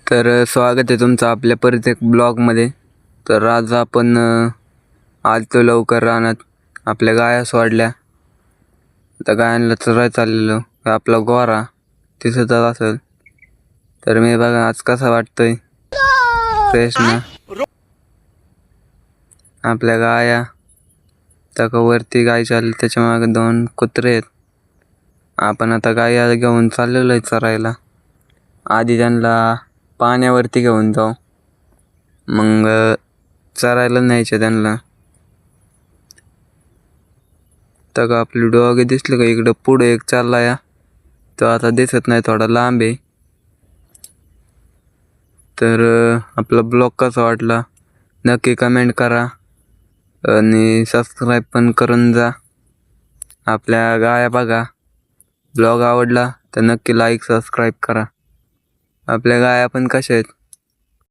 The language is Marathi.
तर स्वागत आहे तुमचं आपल्या परत एक ब्लॉगमध्ये. तर आज आपण आलतो लवकर रानात, आपल्या गाया सोडल्या. आता गायांना चरायला चाललेलो. आपला गोरा दिसत असेल. तर मी बघा आज कसा वाटतोय, फ्रेश ना. आपल्या गाया त्या वरती गाय चालली, त्याच्या मागे 2 कुत्रे आहेत. आपण आता गाया घेऊन चाललेलो आहे चरायला. आधी त्यांना पाण्यावरती घेऊन जाऊ, मग चरायला न्यायचे त्यांना. तर आपली डॉग दिसली का, इकडं पुढे एक चालला या, तो आता दिसत नाही, थोडा लांब आहे. तर आपला ब्लॉग कसा वाटला नक्की कमेंट करा आणि सबस्क्राईब पण करून जा. आपल्या गाया बघा. ब्लॉग आवडला तर नक्की लाईक सबस्क्राईब करा. आपल्या गाया पण कशा आहेत